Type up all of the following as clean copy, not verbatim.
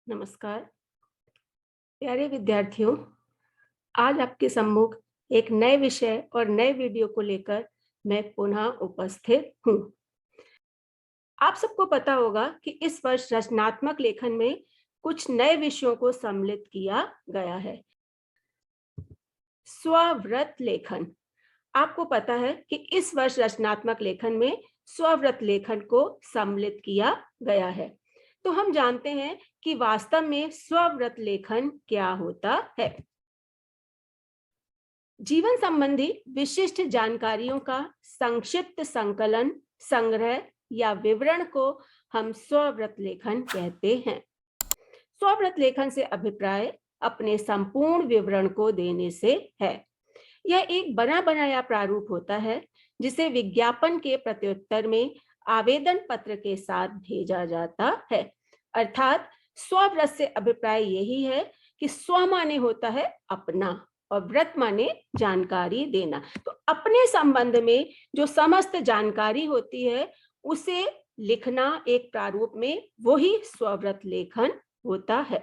नमस्कार प्यारे विद्यार्थियों। आज आपके सम्मुख एक नए विषय और नए वीडियो को लेकर मैं पुनः उपस्थित हूँ। आप सबको पता होगा कि इस वर्ष रचनात्मक लेखन में कुछ नए विषयों को सम्मिलित किया गया है। स्वव्रत लेखन। आपको पता है कि इस वर्ष रचनात्मक लेखन में स्वव्रत लेखन को सम्मिलित किया गया है। तो हम जानते हैं कि वास्तव में स्वव्रत लेखन क्या होता है। जीवन संबंधी विशिष्ट जानकारियों का संक्षिप्त संकलन, संग्रह या विवरण को हम स्वव्रत लेखन कहते हैं। स्वव्रत लेखन से अभिप्राय अपने संपूर्ण विवरण को देने से है। यह एक बना बनाया प्रारूप होता है जिसे विज्ञापन के प्रत्युत्तर में आवेदन पत्र के साथ भेजा जाता है। अर्थात स्वव्रत से अभिप्राय यही है कि स्व माने होता है अपना और व्रत माने जानकारी देना। तो अपने संबंध में जो समस्त जानकारी होती है उसे लिखना एक प्रारूप में, वही स्वव्रत लेखन होता है।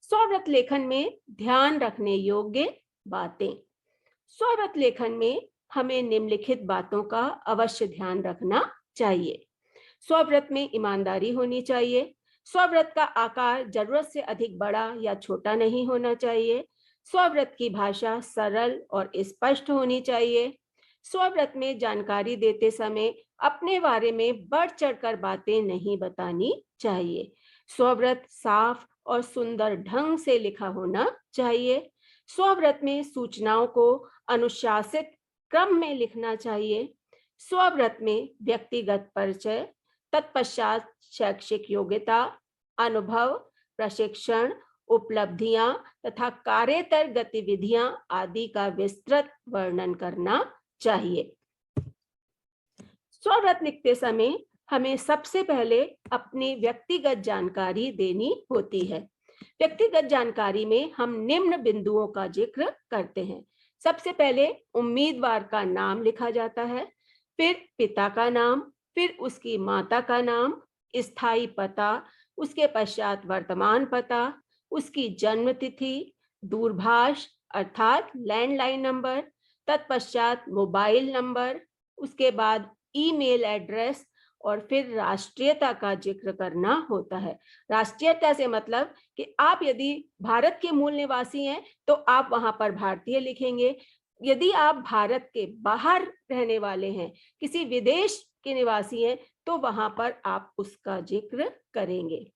स्वव्रत लेखन में ध्यान रखने योग्य बातें। स्वव्रत लेखन में हमें निम्नलिखित बातों का अवश्य ध्यान रखना चाहिए। स्वव्रत में ईमानदारी होनी चाहिए। स्वव्रत का आकार जरूरत से अधिक बड़ा या छोटा नहीं होना चाहिए। स्वव्रत की भाषा सरल और स्पष्ट होनी चाहिए। स्वव्रत में जानकारी देते समय अपने बारे में बढ़ चढ़कर बातें नहीं बतानी चाहिए। स्वव्रत साफ और सुंदर ढंग से लिखा होना चाहिए। स्वव्रत में सूचनाओं को अनुशासित क्रम में लिखना चाहिए। स्वव्रत में व्यक्तिगत परिचय, तत्पश्चात शैक्षिक योग्यता, अनुभव, प्रशिक्षण, उपलब्धियां तथा कार्यतर गतिविधियां आदि का विस्तृत वर्णन करना चाहिए। स्वव्रत लिखते समय हमें सबसे पहले अपनी व्यक्तिगत जानकारी देनी होती है। व्यक्तिगत जानकारी में हम निम्न बिंदुओं का जिक्र करते हैं। सबसे पहले उम्मीदवार का नाम लिखा जाता है, फिर पिता का नाम, फिर उसकी माता का नाम, स्थायी पता, उसके पश्चात वर्तमान पता, उसकी जन्म तिथि, दूरभाष अर्थात लैंडलाइन नंबर, तत्पश्चात मोबाइल नंबर, उसके बाद ईमेल एड्रेस और फिर राष्ट्रीयता का जिक्र करना होता है। राष्ट्रीयता से मतलब कि आप यदि भारत के मूल निवासी हैं तो आप वहां पर भारतीय लिखेंगे। यदि आप भारत के बाहर रहने वाले हैं, किसी विदेश के निवासी हैं, तो वहां पर आप उसका जिक्र करेंगे।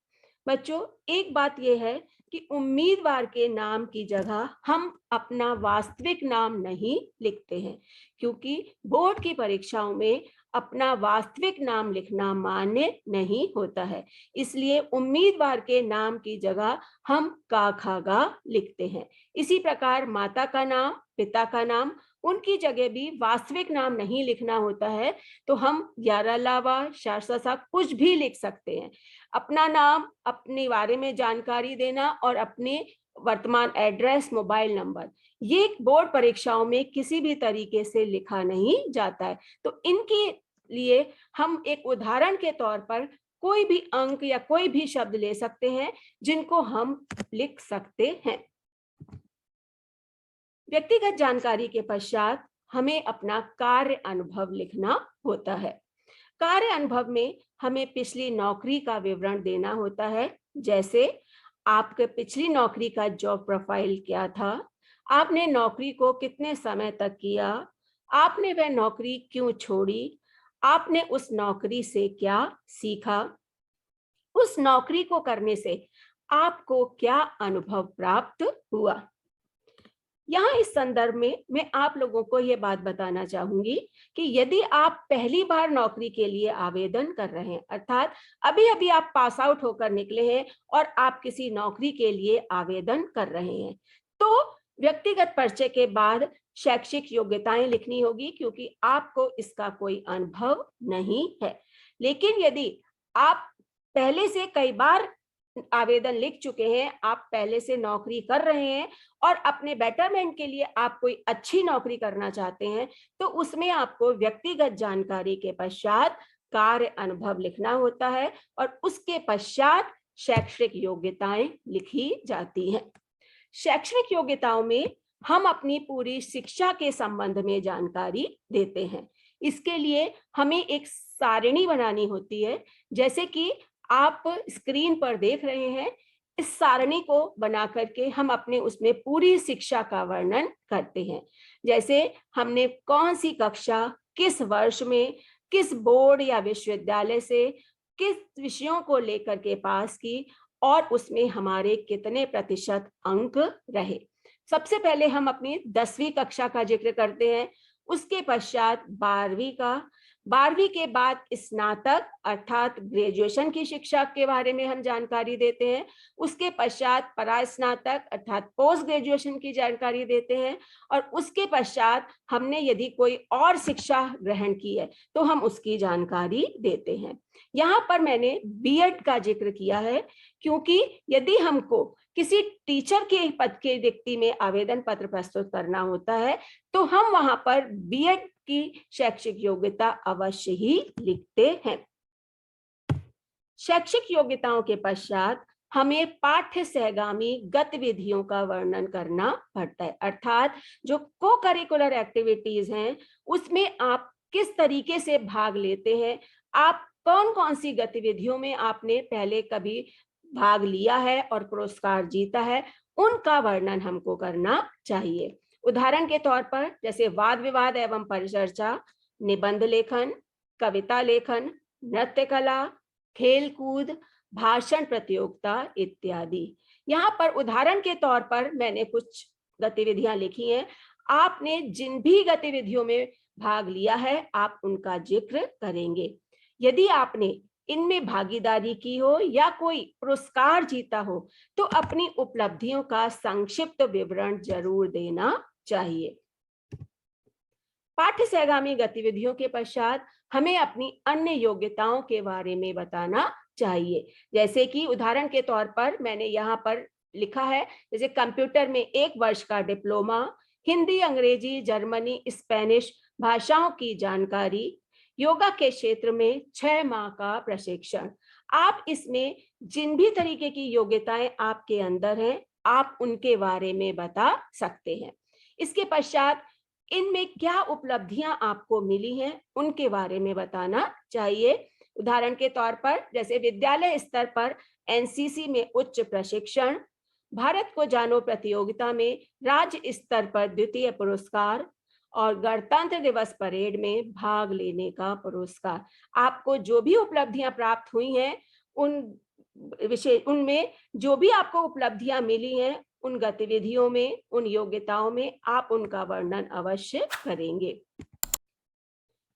बच्चों, एक बात यह है कि उम्मीदवार के नाम की जगह हम अपना वास्तविक नाम नहीं लिखते हैं, क्योंकि बोर्ड की परीक्षाओं में अपना वास्तविक नाम लिखना मान्य नहीं होता है। इसलिए उम्मीदवार के नाम की जगह हम का खा गा लिखते हैं। इसी प्रकार माता का नाम, पिता का नाम, उनकी जगह भी वास्तविक नाम नहीं लिखना होता है, तो हम यारा लावा शासा कुछ भी लिख सकते हैं। अपना नाम, अपने बारे में जानकारी देना और अपने वर्तमान एड्रेस, मोबाइल नंबर, ये बोर्ड परीक्षाओं में किसी भी तरीके से लिखा नहीं जाता है। तो इनके लिए हम एक उदाहरण के तौर पर कोई भी अंक या कोई भी शब्द ले सकते हैं जिनको हम लिख सकते हैं। व्यक्तिगत जानकारी के पश्चात हमें अपना कार्य अनुभव लिखना होता है। कार्य अनुभव में हमें पिछली नौकरी का विवरण देना होता है, जैसे आपके पिछली नौकरी का जॉब प्रोफाइल क्या था, आपने नौकरी को कितने समय तक किया, आपने वह नौकरी क्यों छोड़ी, आपने उस नौकरी से क्या सीखा, उस नौकरी को करने से आपको क्या अनुभव प्राप्त हुआ। यहाँ इस संदर्भ में मैं आप लोगों को यह बात बताना चाहूंगी कि यदि आप पहली बार नौकरी के लिए आवेदन कर रहे हैं, अर्थात अभी अभी आप पास आउट होकर निकले हैं और आप किसी नौकरी के लिए आवेदन कर रहे हैं, तो व्यक्तिगत परिचय के बाद शैक्षिक योग्यताएं लिखनी होगी, क्योंकि आपको इसका कोई अनुभव नहीं है। लेकिन यदि आप पहले से कई बार आवेदन लिख चुके हैं, आप पहले से नौकरी कर रहे हैं और अपने बेटरमेंट के लिए आप कोई अच्छी नौकरी करना चाहते हैं, तो उसमें आपको व्यक्तिगत जानकारी के पश्चात कार्य अनुभव लिखना होता है और उसके पश्चात शैक्षणिक योग्यताएं लिखी जाती हैं। शैक्षणिक योग्यताओं में हम अपनी पूरी शिक्षा के संबंध में जानकारी देते हैं। इसके लिए हमें एक सारिणी बनानी होती है, जैसे कि आप स्क्रीन पर देख रहे हैं। इस सारणी को बना करके हम अपने उसमें पूरी शिक्षा का वर्णन करते हैं, जैसे हमने कौन सी कक्षा किस वर्ष में किस बोर्ड या विश्वविद्यालय से किस विषयों को लेकर के पास की और उसमें हमारे कितने प्रतिशत अंक रहे। सबसे पहले हम अपनी 10वीं कक्षा का जिक्र करते हैं, उसके पश्चात 12वीं का, 12वीं के बाद स्नातक अर्थात ग्रेजुएशन की शिक्षा के बारे में हम जानकारी देते हैं, उसके पश्चात परास्नातक अर्थात पोस्ट ग्रेजुएशन की जानकारी देते हैं, और उसके पश्चात हमने यदि कोई और शिक्षा ग्रहण की है तो हम उसकी जानकारी देते हैं। यहाँ पर मैंने बीएड का जिक्र किया है, क्योंकि यदि हमको किसी टीचर के पद के रिक्ति में आवेदन पत्र प्रस्तुत करना होता है तो हम वहां पर बीएड की शैक्षिक योग्यता अवश्य ही लिखते हैं। शैक्षिक योग्यताओं के पश्चात हमें पाठ्य सहगामी गतिविधियों का वर्णन करना पड़ता है, अर्थात जो को करिकुलर एक्टिविटीज हैं उसमें आप किस तरीके से भाग लेते हैं, आप कौन कौन सी गतिविधियों में आपने पहले कभी भाग लिया है और पुरस्कार जीता है, उनका वर्णन हमको करना चाहिए। उदाहरण के तौर पर जैसे वाद विवाद एवं परिचर्चा, निबंध लेखन, कविता लेखन, नृत्य कला, खेल कूद, भाषण प्रतियोगिता इत्यादि। यहाँ पर उदाहरण के तौर पर मैंने कुछ गतिविधियां लिखी हैं। आपने जिन भी गतिविधियों में भाग लिया है आप उनका जिक्र करेंगे। यदि आपने इनमें भागीदारी की हो या कोई पुरस्कार जीता हो तो अपनी उपलब्धियों का संक्षिप्त विवरण जरूर देना चाहिए। पाठ्य सहगामी गतिविधियों के पश्चात हमें अपनी अन्य योग्यताओं के बारे में बताना चाहिए, जैसे कि उदाहरण के तौर पर मैंने यहाँ पर लिखा है, जैसे कंप्यूटर में 1 वर्ष का डिप्लोमा, हिंदी, अंग्रेजी, जर्मनी, स्पेनिश भाषाओं की जानकारी, योगा के क्षेत्र में 6 माह का प्रशिक्षण। आप इसमें जिन भी तरीके की योग्यताएं आपके अंदर हैं आप उनके बारे में बता सकते हैं। इसके पश्चात इनमें क्या उपलब्धियां आपको मिली हैं उनके बारे में बताना चाहिए। उदाहरण के तौर पर जैसे विद्यालय स्तर पर एनसीसी में उच्च प्रशिक्षण, भारत को जानो प्रतियोगिता में राज्य स्तर पर द्वितीय पुरस्कार और गणतंत्र दिवस परेड में भाग लेने का पुरस्कार। आपको जो भी उपलब्धियां प्राप्त हुई हैं उनमें जो भी आपको उपलब्धियां मिली हैं उन गतिविधियों में, उन योग्यताओं में आप उनका वर्णन अवश्य करेंगे।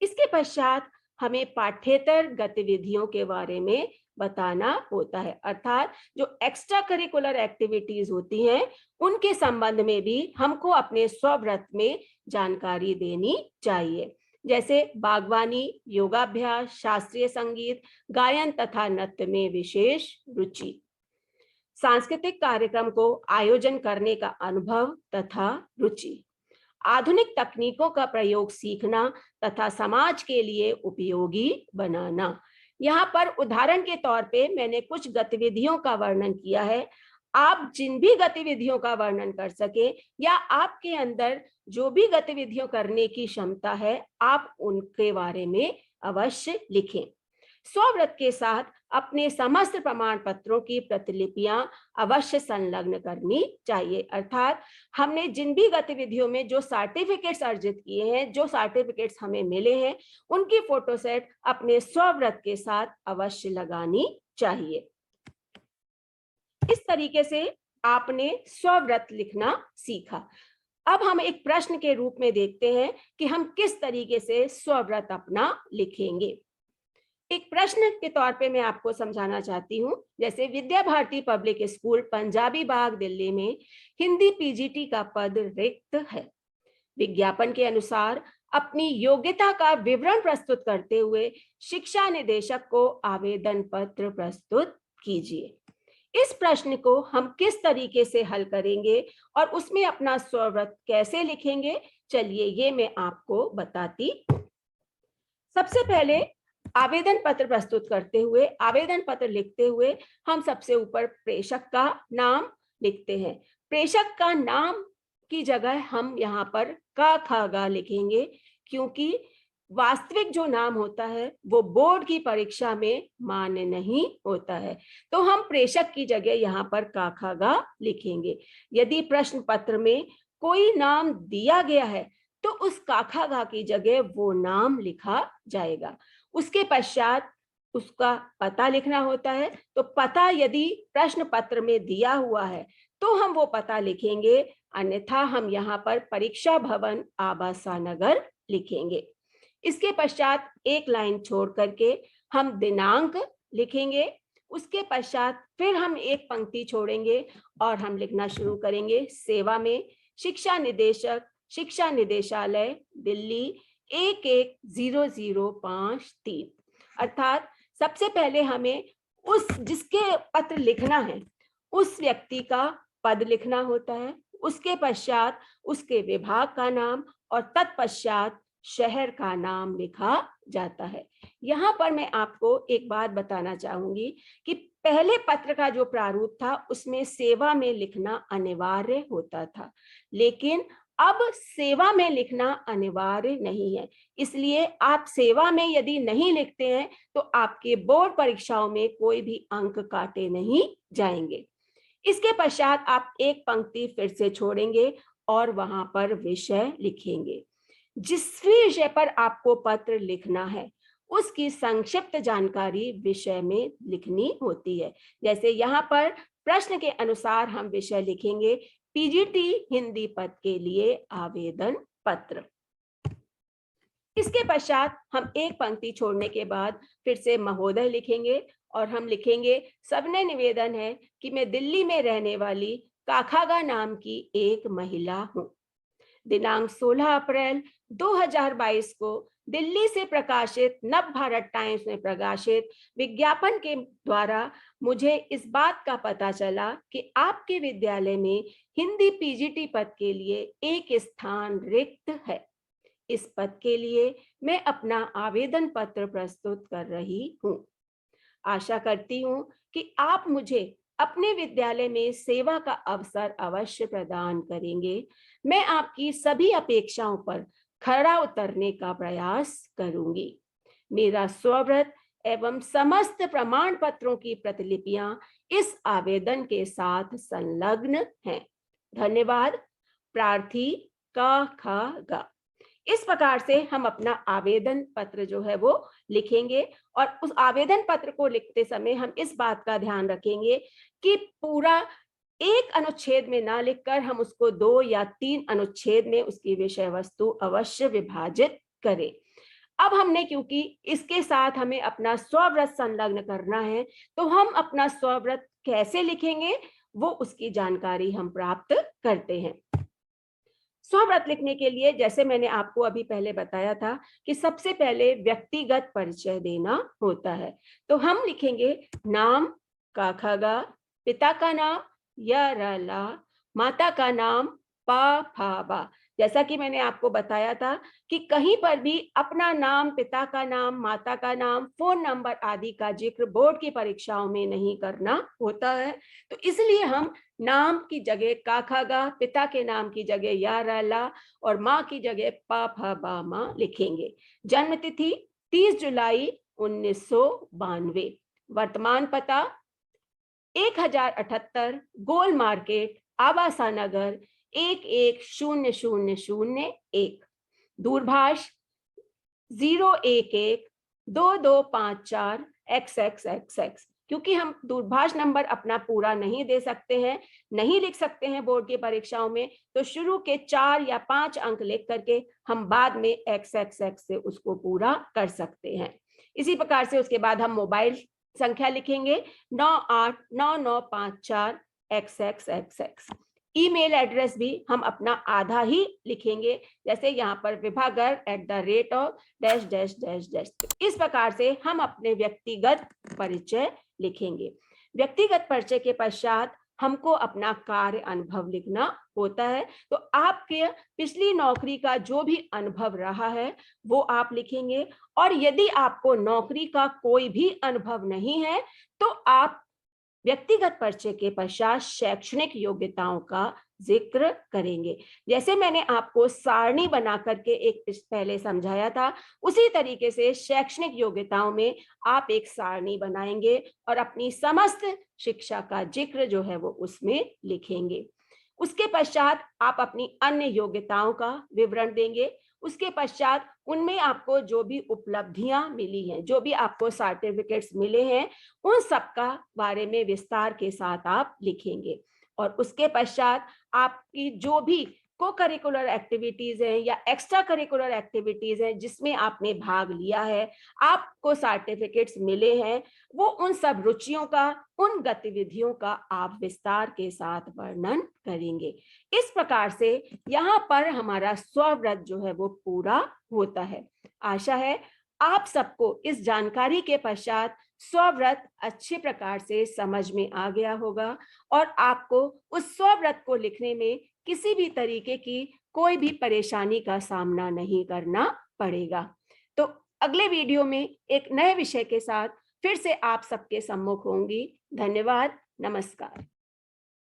इसके पश्चात हमें पाठ्येतर गतिविधियों के बारे में बताना होता है, अर्थात जो एक्स्ट्रा करिकुलर एक्टिविटीज होती हैं उनके संबंध में भी हमको अपने स्वव्रत में जानकारी देनी चाहिए, जैसे बागवानी, योगाभ्यास, शास्त्रीय संगीत, गायन तथा नृत्य में विशेष रुचि, सांस्कृतिक कार्यक्रम को आयोजन करने का अनुभव तथा रुचि, आधुनिक तकनीकों का प्रयोग सीखना तथा समाज के लिए उपयोगी बनाना। यहाँ पर उदाहरण के तौर पे मैंने कुछ गतिविधियों का वर्णन किया है। आप जिन भी गतिविधियों का वर्णन कर सके या आपके अंदर जो भी गतिविधियों करने की क्षमता है आप उनके बारे में अवश्य लिखें। स्वव्रत के साथ अपने समस्त प्रमाण पत्रों की प्रतिलिपियां अवश्य संलग्न करनी चाहिए, अर्थात हमने जिन भी गतिविधियों में जो सर्टिफिकेट्स अर्जित किए हैं, जो सर्टिफिकेट्स हमें मिले हैं, उनकी फोटो सेट अपने स्वव्रत के साथ अवश्य लगानी चाहिए। इस तरीके से आपने स्वव्रत लिखना सीखा। अब हम एक प्रश्न के रूप में देखते हैं कि हम किस तरीके से स्वव्रत अपना लिखेंगे। एक प्रश्न के तौर पे मैं आपको समझाना चाहती हूँ, जैसे विद्या भारती पब्लिक स्कूल पंजाबी बाग दिल्ली में हिंदी पीजीटी का पद रिक्त है। विज्ञापन के अनुसार अपनी योग्यता का विवरण प्रस्तुत करते हुए शिक्षा निदेशक को आवेदन पत्र प्रस्तुत कीजिए। इस प्रश्न को हम किस तरीके से हल करेंगे और उसमें अपना स्वव्रत कैसे लिखेंगे, चलिए ये मैं आपको बताती हूँ। सबसे पहले आवेदन पत्र प्रस्तुत करते हुए, आवेदन पत्र लिखते हुए हम सबसे ऊपर प्रेषक का नाम लिखते हैं। प्रेषक का नाम की जगह हम यहाँ पर का खा गा लिखेंगे, क्योंकि वास्तविक जो नाम होता है वो बोर्ड की परीक्षा में मान्य नहीं होता है, तो हम प्रेषक की जगह यहाँ पर का खा गा लिखेंगे। यदि प्रश्न पत्र में कोई नाम दिया गया है तो उस काखा गा की जगह वो नाम लिखा जाएगा। उसके पश्चात उसका पता लिखना होता है, तो पता यदि प्रश्न पत्र में दिया हुआ है तो हम वो पता लिखेंगे, अन्यथा हम यहाँ पर परीक्षा भवन आबासा नगर लिखेंगे। इसके पश्चात एक लाइन छोड़ करके हम दिनांक लिखेंगे। उसके पश्चात फिर हम एक पंक्ति छोड़ेंगे और हम लिखना शुरू करेंगे, सेवा में शिक्षा निदेशक, शिक्षा निदेशालय, दिल्ली 110053। अर्थात सबसे पहले हमें उस जिसके पत्र लिखना है उस व्यक्ति का पद लिखना होता है, उसके पश्चात उसके विभाग का नाम और तत्पश्चात शहर का नाम लिखा जाता है। यहाँ पर मैं आपको एक बात बताना चाहूंगी कि पहले पत्र का जो प्रारूप था उसमें सेवा में लिखना अनिवार्य होता था, लेकिन अब सेवा में लिखना अनिवार्य नहीं है। इसलिए आप सेवा में यदि नहीं लिखते हैं तो आपके बोर्ड परीक्षाओं में कोई भी अंक काटे नहीं जाएंगे। इसके पश्चात आप एक पंक्ति फिर से छोड़ेंगे और वहां पर विषय लिखेंगे। जिस भी विषय पर आपको पत्र लिखना है उसकी संक्षिप्त जानकारी विषय में लिखनी होती है। जैसे यहाँ पर प्रश्न के अनुसार हम विषय लिखेंगे, पीजीटी हिंदी पद के लिए आवेदन पत्र। इसके पश्चात हम एक पंक्ति छोड़ने के बाद फिर से महोदय लिखेंगे और हम लिखेंगे, सबने निवेदन है कि मैं दिल्ली में रहने वाली काखागा नाम की एक महिला हूं। दिनांक 16 अप्रैल 2022 को दिल्ली से प्रकाशित नव भारत टाइम्स में प्रकाशित विज्ञापन के द्वारा मुझे इस बात का पता चला कि आपके विद्यालय में हिंदी पीजीटी पद के लिए एक स्थान रिक्त है। इस पद के लिए मैं अपना आवेदन पत्र प्रस्तुत कर रही हूँ। आशा करती हूँ कि आप मुझे अपने विद्यालय में सेवा का अवसर अवश्य प्रदान करेंगे। मैं आपकी सभी अपेक्षाओं पर खरा उतरने का प्रयास करूंगी। मेरा स्वव्रत एवं समस्त प्रमाण पत्रों की प्रतिलिपियां इस आवेदन के साथ संलग्न हैं। धन्यवाद। प्रार्थी का खा गा। इस प्रकार से हम अपना आवेदन पत्र जो है वो लिखेंगे और उस आवेदन पत्र को लिखते समय हम इस बात का ध्यान रखेंगे कि पूरा एक अनुच्छेद में ना लिखकर हम उसको 2 या 3 अनुच्छेद में उसकी विषय वस्तु अवश्य विभाजित करें। अब हमने क्योंकि इसके साथ हमें अपना स्वव्रत संलग्न करना है, तो हम अपना स्वव्रत कैसे लिखेंगे वो उसकी जानकारी हम प्राप्त करते हैं। स्वव्रत लिखने के लिए जैसे मैंने आपको अभी पहले बताया था कि सबसे पहले व्यक्तिगत परिचय देना होता है, तो हम लिखेंगे नाम काखागा, पिता का नाम यरला, माता का नाम पाफाबा। जैसा कि मैंने आपको बताया था कि कहीं पर भी अपना नाम, पिता का नाम, माता का नाम, फोन नंबर आदि का जिक्र बोर्ड की परीक्षाओं में नहीं करना होता है, तो इसलिए हम नाम की जगह काखागा, पिता के नाम की जगह याराला और माँ की जगह पाफाबामा लिखेंगे। जन्म तिथि 30 जुलाई 1992। वर्तमान पता 1078 गोल मार्केट आबासा नगर 110001। दूरभाष 011-2254XX। क्योंकि हम दूरभाष नंबर अपना पूरा नहीं दे सकते हैं, नहीं लिख सकते हैं बोर्ड की परीक्षाओं में, तो शुरू के 4 या 5 अंक लिख करके हम बाद में XXX से उसको पूरा कर सकते हैं। इसी प्रकार से उसके बाद हम मोबाइल संख्या लिखेंगे 989954XXXX। ईमेल एड्रेस भी हम अपना आधा ही लिखेंगे, जैसे यहाँ पर vivagar@. इस प्रकार से हम अपने व्यक्तिगत परिचय लिखेंगे। व्यक्तिगत परिचय के पश्चात हमको अपना कार्य अनुभव लिखना होता है। तो आपके पिछली नौकरी का जो भी अनुभव रहा है वो आप लिखेंगे, और यदि आपको नौकरी का कोई भी अनुभव नहीं है तो आप व्यक्तिगत परिचय के पश्चात शैक्षणिक योग्यताओं का जिक्र करेंगे। जैसे मैंने आपको सारणी बना करके एक पहले समझाया था, उसी तरीके से शैक्षणिक योग्यताओं में आप एक सारणी बनाएंगे और अपनी समस्त शिक्षा का जिक्र जो है वो उसमें लिखेंगे। उसके पश्चात आप अपनी अन्य योग्यताओं का विवरण देंगे। उसके पश्चात उनमें आपको जो भी उपलब्धियां मिली हैं, जो भी आपको सर्टिफिकेट्स मिले हैं, उन सब का बारे में विस्तार के साथ आप लिखेंगे। और उसके पश्चात आपकी जो भी को करिकुलर एक्टिविटीज हैं या एक्स्ट्रा करिकुलर एक्टिविटीज हैं जिसमें आपने भाग लिया है, आपको सर्टिफिकेट्स मिले हैं, वो उन सब रुचियों का, उन गतिविधियों का आप विस्तार के साथ वर्णन करेंगे। इस प्रकार से यहाँ पर हमारा स्वव्रत जो है वो पूरा होता है। आशा है आप सबको इस जानकारी के पश्चात स्वव्रत अच्छे प्रकार से समझ में आ गया होगा और आपको उस स्वव्रत को लिखने में किसी भी तरीके की कोई भी परेशानी का सामना नहीं करना पड़ेगा। तो अगले वीडियो में एक नए विषय के साथ फिर से आप सबके सम्मुख होंगी। धन्यवाद, नमस्कार।